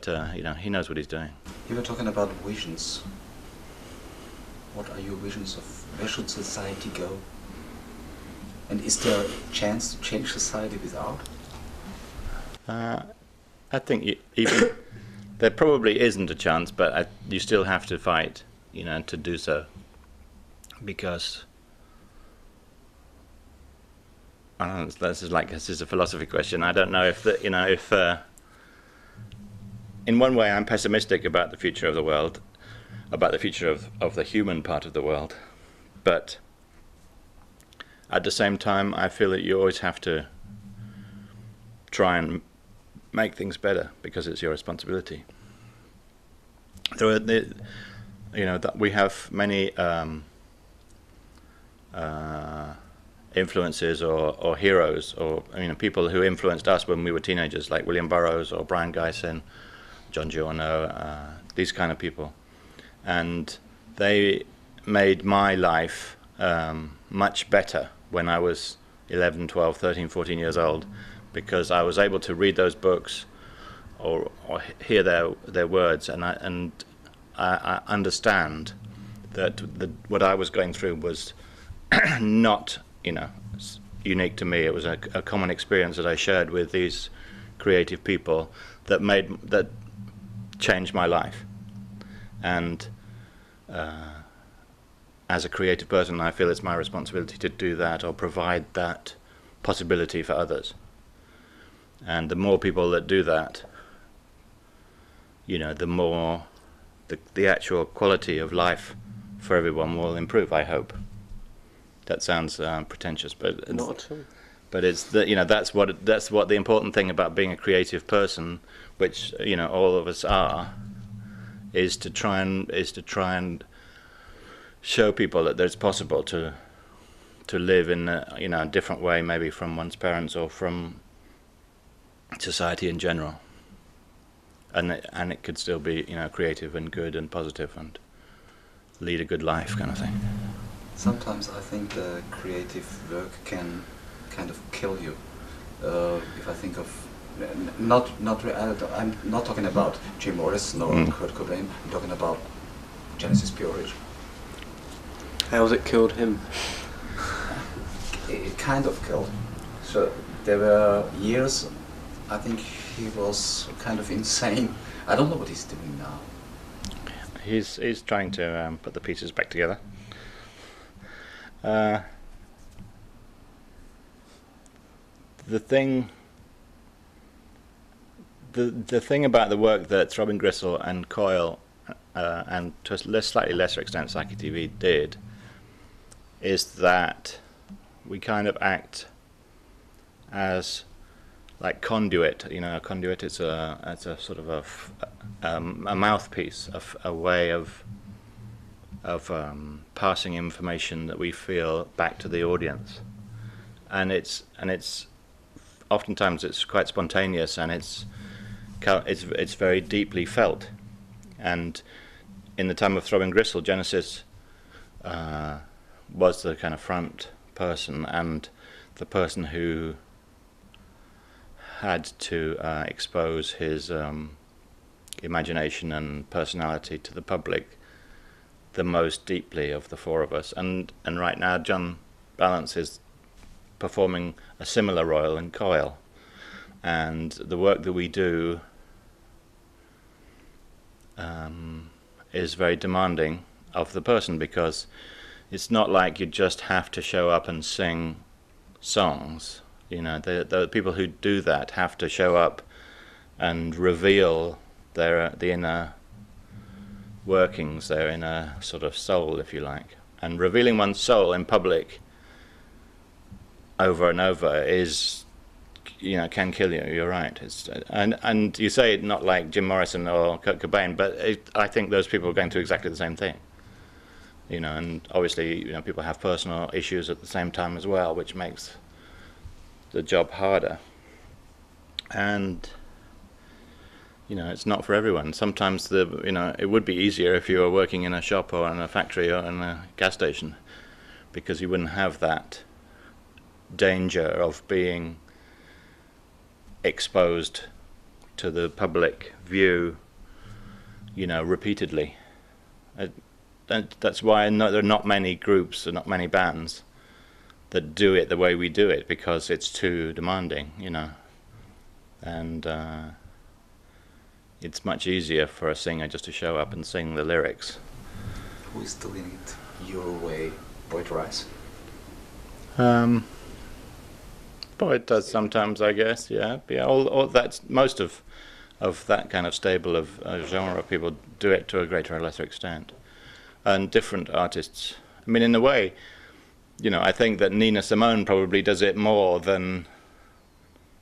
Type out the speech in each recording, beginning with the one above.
you know, he knows what he's doing. You were talking about visions. What are your visions of where should society go? And is there a chance to change society without? I think even there probably isn't a chance, but you still have to fight, you know, to do so, because I don't know, this is a philosophy question. I don't know if in one way I'm pessimistic about the future of the world, about the future of the human part of the world, but at the same time I feel that you always have to try and make things better because it's your responsibility. You know, that we have many influences or heroes, or, you know, people who influenced us when we were teenagers, like William Burroughs or Brian Gysin, John Giorno, these kind of people, and they made my life much better when I was 11, 12, 13, 14 years old, because I was able to read those books or hear their words, and I understand that what I was going through was not, you know, unique to me. It was a common experience that I shared with these creative people that changed my life. And as a creative person, I feel it's my responsibility to do that or provide that possibility for others. And the more people that do that, you know, the more the actual quality of life for everyone will improve, I hope. That sounds pretentious, but not at all. But it's you know, that's what the important thing about being a creative person, which, you know, all of us are, is to try and show people that it's possible to live in a, you know, a different way, maybe from one's parents or from society in general, and it could still be, you know, creative and good and positive and lead a good life, kind of thing. Sometimes I think the creative work can kind of kill you. If I think of I'm not talking about Jim Morrison or Kurt Cobain. I'm talking about Genesis P.O.H. How has it killed him? It kind of killed. So there were years, I think he was kind of insane. I don't know what he's doing now. He's trying to put the pieces back together. The thing about the work that Robin Grissel and Coil and to a slightly lesser extent Psyche TV did is that we kind of act as like conduit. You know, a conduit is a sort of a mouthpiece, a way of passing information that we feel back to the audience, and it's oftentimes it's quite spontaneous, and it's very deeply felt. And in the time of Throbbing Gristle, Genesis was the kind of front person and the person who had to expose his imagination and personality to the public the most deeply of the four of us. And right now John Balance is performing a similar role in Coil, and the work that we do is very demanding of the person, because it's not like you just have to show up and sing songs. You know, the people who do that have to show up and reveal the inner workings, their inner sort of soul, if you like. And revealing one's soul in public over and over is, you know, can kill you. You're right. And you say it not like Jim Morrison or Kurt Cobain, but I think those people are going through exactly the same thing. You know, and obviously, you know, people have personal issues at the same time as well, which makes the job harder. And you know, it's not for everyone. Sometimes you know, it would be easier if you were working in a shop or in a factory or in a gas station, because you wouldn't have that danger of being exposed to the public view, you know, repeatedly. That's why there are not many groups or not many bands that do it the way we do it, because it's too demanding, you know. And it's much easier for a singer just to show up and sing the lyrics. Who is doing it your way? Boyd Rice? Boyd does sometimes, I guess, yeah. Yeah, all that's most of that kind of stable of genre people do it to a greater or lesser extent. And different artists, I mean, in a way, you know, I think that Nina Simone probably does it more than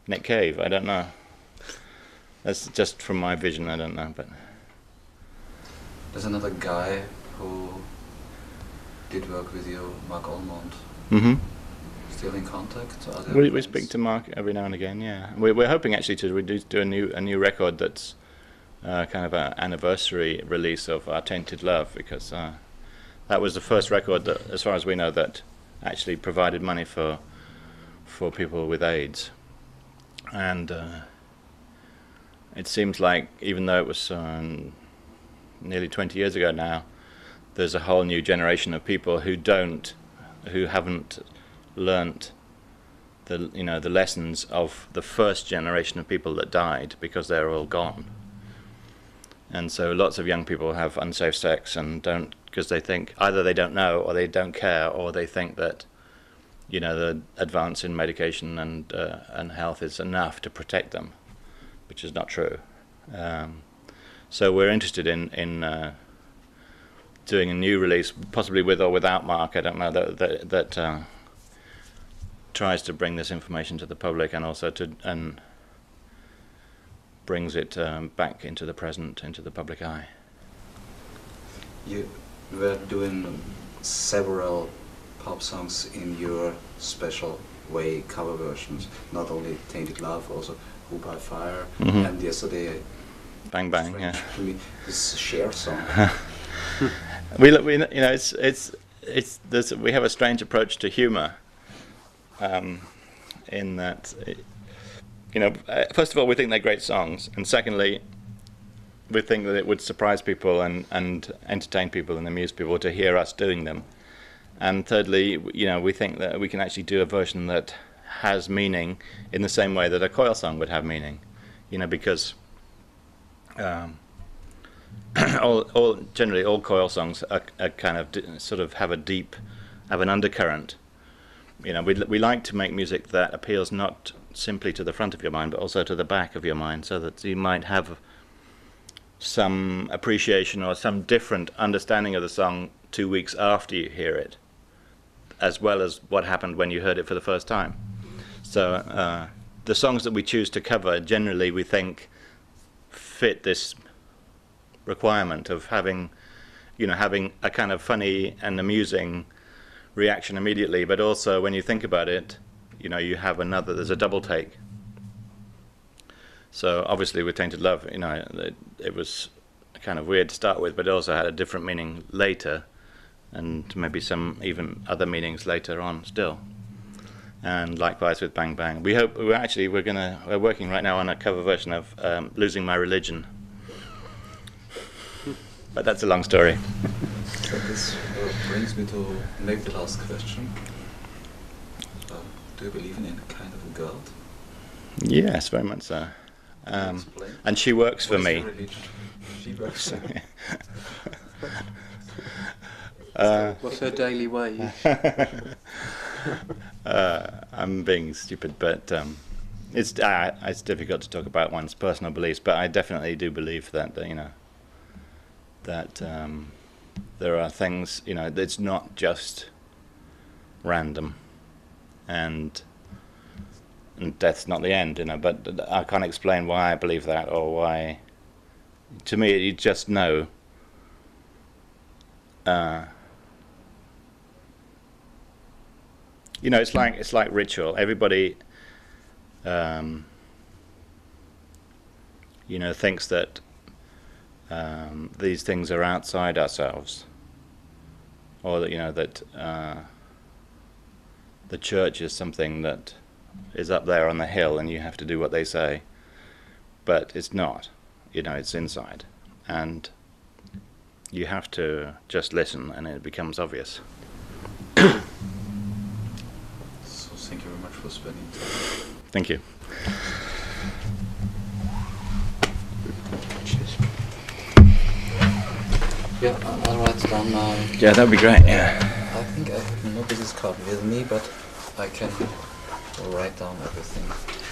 Nick Cave. I don't know. That's just from my vision, I don't know. But there's another guy who did work with you, Mark Almond. mm-hmm. Still in contact? We speak to Mark every now and again, yeah. We're hoping actually to do a new record that's kind of an anniversary release of Our Tainted Love, because that was the first record that, as far as we know, that actually provided money for people with AIDS. And it seems like, even though it was nearly 20 years ago now, there's a whole new generation of people who haven't learnt the lessons of the first generation of people that died, because they're all gone. And so lots of young people have unsafe sex and don't, because they think either they don't know or they don't care, or they think that, you know, the advance in medication and health is enough to protect them, which is not true. So we're interested in doing a new release, possibly with or without Mark, I don't know, that tries to bring this information to the public, and also brings it back into the present, into the public eye. You were doing several pop songs in your special way, cover versions, not only Tainted Love, also Who by Fire, mm-hmm. and yesterday Bang Bang, yeah. To me, this Cher song. we you know, we have a strange approach to humour, in that, you know, first of all, we think they're great songs, and secondly, we think that it would surprise people and entertain people and amuse people to hear us doing them. And thirdly, you know, we think that we can actually do a version that has meaning in the same way that a Coil song would have meaning, you know, because generally all Coil songs are kind of sort of have an undercurrent. You know, we like to make music that appeals not simply to the front of your mind, but also to the back of your mind, so that you might have some appreciation or some different understanding of the song 2 weeks after you hear it, as well as what happened when you heard it for the first time. So the songs that we choose to cover, generally we think fit this requirement of having a kind of funny and amusing reaction immediately, but also when you think about it, you know, there's a double take. So obviously with Tainted Love, you know, it was kind of weird to start with, but it also had a different meaning later, and maybe some even other meanings later on still. And likewise with Bang Bang. We're working right now on a cover version of Losing My Religion. But that's a long story. So this brings me to maybe the last question. Do you believe in any kind of a God? Yes, very much so. And she works for me. She works for me. What's her daily wage? I'm being stupid, but it's difficult to talk about one's personal beliefs. But I definitely do believe that you know, that there are things, you know, it's not just random, and death's not the end, you know. But I can't explain why I believe that, or why. To me, you just know. You know, it's like ritual. Everybody, you know, thinks that these things are outside ourselves, or that, you know, that the church is something that is up there on the hill, and you have to do what they say. but it's not. You know, it's inside, and you have to just listen, and it becomes obvious. So thank you very much for spending time. Thank you. Yeah, I'll write down my... Yeah, that would be great, yeah. I think I have no business card with me, but I can write down everything.